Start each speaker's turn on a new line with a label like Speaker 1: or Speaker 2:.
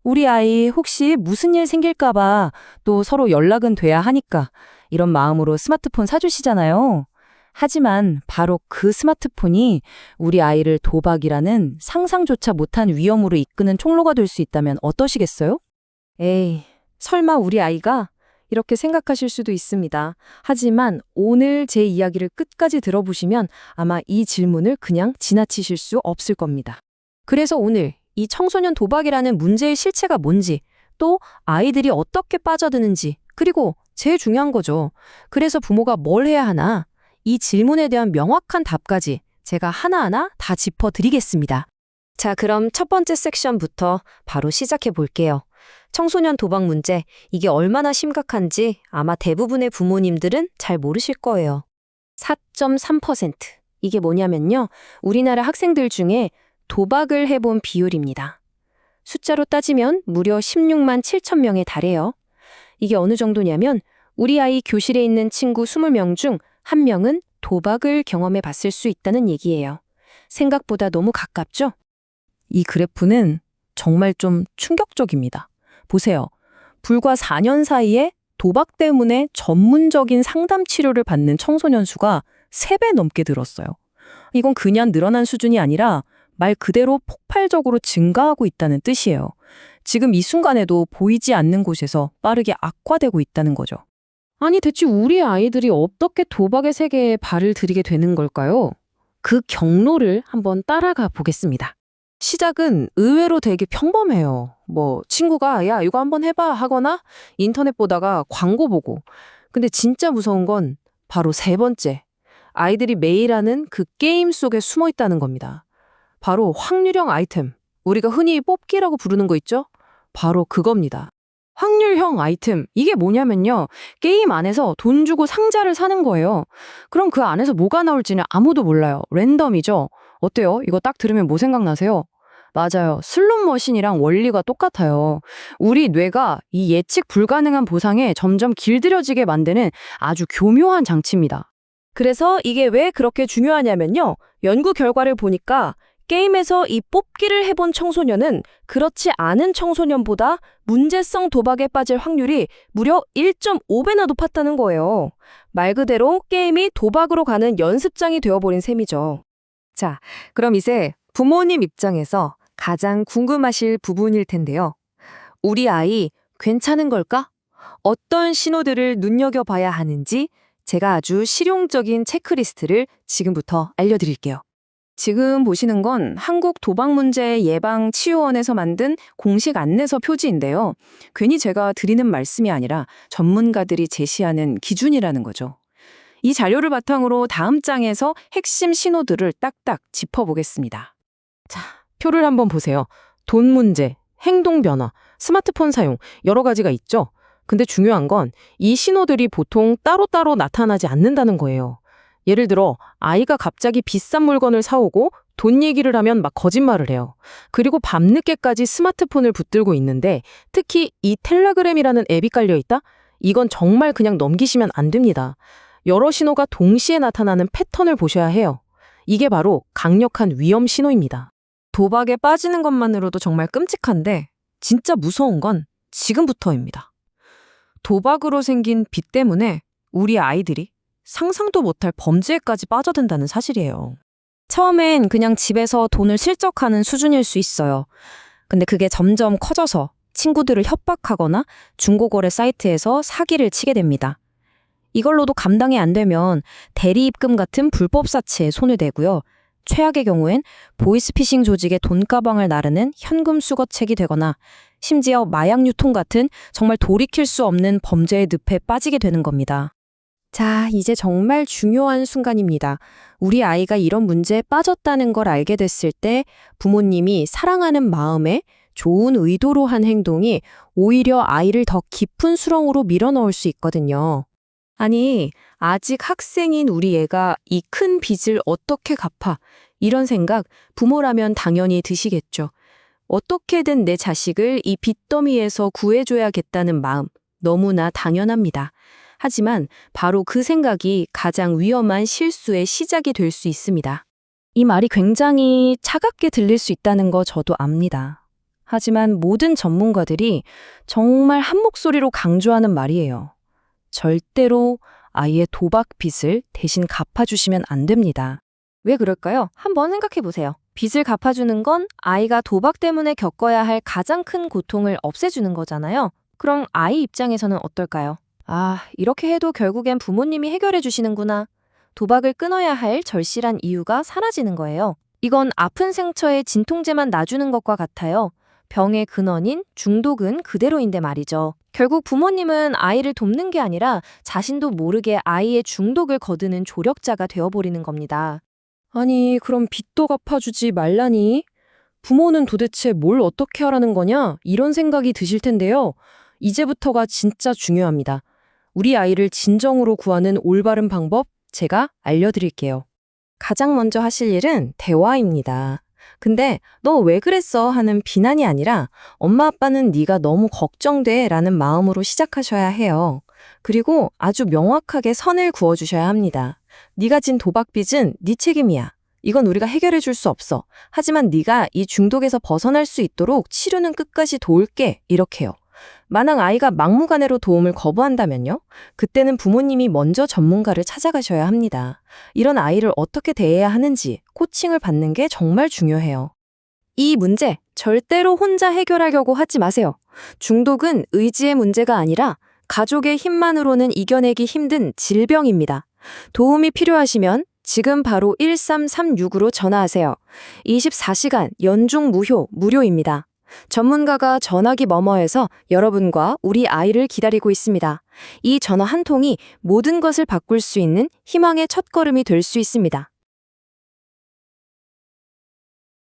Speaker 1: 우리 아이 혹시 무슨 일 생길까봐 또 서로 연락은 돼야 하니까 이런 마음으로 스마트폰 사주시잖아요. 하지만 바로 그 스마트폰이 우리 아이를 도박이라는 상상조차 못한 위험으로 이끄는 총로가 될 수 있다면 어떠시겠어요?
Speaker 2: 에이, 설마 우리 아이가? 이렇게 생각하실 수도 있습니다. 하지만 오늘 제 이야기를 끝까지 들어보시면 아마 이 질문을 그냥 지나치실 수 없을 겁니다. 그래서 오늘 이 청소년 도박이라는 문제의 실체가 뭔지, 또 아이들이 어떻게 빠져드는지, 그리고 제일 중요한 거죠. 그래서 부모가 뭘 해야 하나? 이 질문에 대한 명확한 답까지 제가 하나하나 다 짚어드리겠습니다. 자, 그럼 첫 번째 섹션부터 바로 시작해 볼게요. 청소년 도박 문제, 이게 얼마나 심각한지 아마 대부분의 부모님들은 잘 모르실 거예요. 4.3%. 이게 뭐냐면요. 우리나라 학생들 중에 도박을 해본 비율입니다. 숫자로 따지면 무려 16만 7천 명에 달해요. 이게 어느 정도냐면 우리 아이 교실에 있는 친구 20명 중 1명은 도박을 경험해 봤을 수 있다는 얘기예요. 생각보다 너무 가깝죠?
Speaker 1: 이 그래프는 정말 좀 충격적입니다. 보세요. 불과 4년 사이에 도박 때문에 전문적인 상담 치료를 받는 청소년 수가 3배 넘게 늘었어요. 이건 그냥 늘어난 수준이 아니라 말 그대로 폭발적으로 증가하고 있다는 뜻이에요. 지금 이 순간에도 보이지 않는 곳에서 빠르게 악화되고 있다는 거죠.
Speaker 2: 아니, 대체 우리 아이들이 어떻게 도박의 세계에 발을 들이게 되는 걸까요? 그 경로를 한번 따라가 보겠습니다. 시작은 의외로 되게 평범해요. 친구가 야, 이거 한번 해봐 하거나 인터넷 보다가 광고 보고. 근데 진짜 무서운 건 바로 세 번째. 아이들이 매일 하는 그 게임 속에 숨어 있다는 겁니다. 바로 확률형 아이템. 우리가 흔히 뽑기라고 부르는 거 있죠? 바로 그겁니다. 확률형 아이템. 이게 뭐냐면요. 게임 안에서 돈 주고 상자를 사는 거예요. 그럼 그 안에서 뭐가 나올지는 아무도 몰라요. 랜덤이죠. 어때요? 이거 딱 들으면 뭐 생각나세요? 맞아요. 슬롯머신이랑 원리가 똑같아요. 우리 뇌가 이 예측 불가능한 보상에 점점 길들여지게 만드는 아주 교묘한 장치입니다. 그래서 이게 왜 그렇게 중요하냐면요. 연구 결과를 보니까 게임에서 이 뽑기를 해본 청소년은 그렇지 않은 청소년보다 문제성 도박에 빠질 확률이 무려 1.5배나 높았다는 거예요. 말 그대로 게임이 도박으로 가는 연습장이 되어버린 셈이죠. 자, 그럼 이제 부모님 입장에서 가장 궁금하실 부분일 텐데요. 우리 아이 괜찮은 걸까? 어떤 신호들을 눈여겨봐야 하는지 제가 아주 실용적인 체크리스트를 지금부터 알려드릴게요. 지금 보시는 건 한국도박문제예방치유원에서 만든 공식 안내서 표지인데요. 괜히 제가 드리는 말씀이 아니라 전문가들이 제시하는 기준이라는 거죠. 이 자료를 바탕으로 다음 장에서 핵심 신호들을 딱딱 짚어보겠습니다. 자, 표를 한번 보세요. 돈 문제, 행동 변화, 스마트폰 사용 여러 가지가 있죠. 근데 중요한 건 이 신호들이 보통 따로따로 나타나지 않는다는 거예요. 예를 들어 아이가 갑자기 비싼 물건을 사오고 돈 얘기를 하면 막 거짓말을 해요. 그리고 밤늦게까지 스마트폰을 붙들고 있는데 특히 이 텔레그램이라는 앱이 깔려 있다? 이건 정말 그냥 넘기시면 안 됩니다. 여러 신호가 동시에 나타나는 패턴을 보셔야 해요. 이게 바로 강력한 위험 신호입니다. 도박에 빠지는 것만으로도 정말 끔찍한데 진짜 무서운 건 지금부터입니다. 도박으로 생긴 빚 때문에 우리 아이들이 상상도 못할 범죄에까지 빠져든다는 사실이에요. 처음엔 그냥 집에서 돈을 실적하는 수준일 수 있어요. 근데 그게 점점 커져서 친구들을 협박하거나 중고거래 사이트에서 사기를 치게 됩니다. 이걸로도 감당이 안 되면 대리입금 같은 불법 사치에 손을 대고요. 최악의 경우엔 보이스피싱 조직의 돈가방을 나르는 현금 수거책이 되거나 심지어 마약 유통 같은 정말 돌이킬 수 없는 범죄의 늪에 빠지게 되는 겁니다. 자, 이제 정말 중요한 순간입니다. 우리 아이가 이런 문제에 빠졌다는 걸 알게 됐을 때 부모님이 사랑하는 마음에 좋은 의도로 한 행동이 오히려 아이를 더 깊은 수렁으로 밀어넣을 수 있거든요. 아니, 아직 학생인 우리 애가 이 큰 빚을 어떻게 갚아? 이런 생각 부모라면 당연히 드시겠죠. 어떻게든 내 자식을 이 빚더미에서 구해줘야겠다는 마음 너무나 당연합니다. 하지만 바로 그 생각이 가장 위험한 실수의 시작이 될 수 있습니다. 이 말이 굉장히 차갑게 들릴 수 있다는 거 저도 압니다.
Speaker 1: 하지만 모든 전문가들이 정말 한 목소리로 강조하는 말이에요. 절대로 아이의 도박 빚을 대신 갚아주시면 안 됩니다.
Speaker 3: 왜 그럴까요? 한번 생각해 보세요. 빚을 갚아주는 건 아이가 도박 때문에 겪어야 할 가장 큰 고통을 없애주는 거잖아요. 그럼 아이 입장에서는 어떨까요? 아, 이렇게 해도 결국엔 부모님이 해결해 주시는구나. 도박을 끊어야 할 절실한 이유가 사라지는 거예요. 이건 아픈 상처에 진통제만 놔주는 것과 같아요. 병의 근원인 중독은 그대로인데 말이죠. 결국 부모님은 아이를 돕는 게 아니라 자신도 모르게 아이의 중독을 거두는 조력자가 되어버리는 겁니다.
Speaker 1: 아니, 그럼 빚도 갚아주지 말라니? 부모는 도대체 뭘 어떻게 하라는 거냐? 이런 생각이 드실 텐데요. 이제부터가 진짜 중요합니다. 우리 아이를 진정으로 구하는 올바른 방법 제가 알려드릴게요. 가장 먼저 하실 일은 대화입니다. 근데 너 왜 그랬어? 하는 비난이 아니라 엄마 아빠는 네가 너무 걱정돼 라는 마음으로 시작하셔야 해요. 그리고 아주 명확하게 선을 그어주셔야 합니다. 네가 진 도박빚은 네 책임이야. 이건 우리가 해결해 줄 수 없어. 하지만 네가 이 중독에서 벗어날 수 있도록 치료는 끝까지 도울게. 이렇게요. 만약 아이가 막무가내로 도움을 거부한다면요? 그때는 부모님이 먼저 전문가를 찾아가셔야 합니다. 이런 아이를 어떻게 대해야 하는지 코칭을 받는 게 정말 중요해요. 이 문제 절대로 혼자 해결하려고 하지 마세요. 중독은 의지의 문제가 아니라 가족의 힘만으로는 이겨내기 힘든 질병입니다. 도움이 필요하시면 지금 바로 1336으로 전화하세요. 24시간 연중 무료입니다. 전문가가 전화기 너머에서 여러분과 우리 아이를 기다리고 있습니다. 이 전화 한 통이 모든 것을 바꿀 수 있는 희망의 첫걸음이 될 수 있습니다.